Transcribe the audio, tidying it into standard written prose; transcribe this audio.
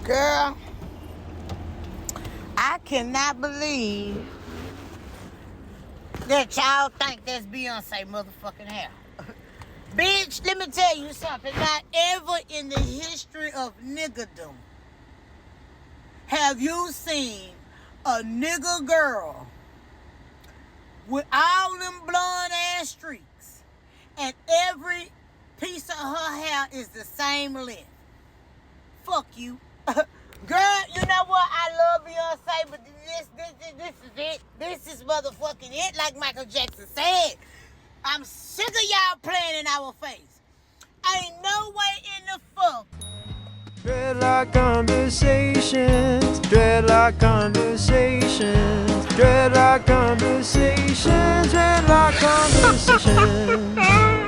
Girl, I cannot believe that y'all think that's Beyoncé motherfucking hair. Bitch, let me tell you something. Not ever in the history of niggerdom have you seen a nigger girl with all them blonde ass streaks and every piece of her hair is the same length. Fuck you. Girl, you know what? I love Beyonce, but this is it. This is motherfucking it, like Michael Jackson said. I'm sick of y'all playing in our face. Ain't no way in the fuck. Dreadlock conversations, dreadlock conversations, dreadlock conversations, dreadlock conversations.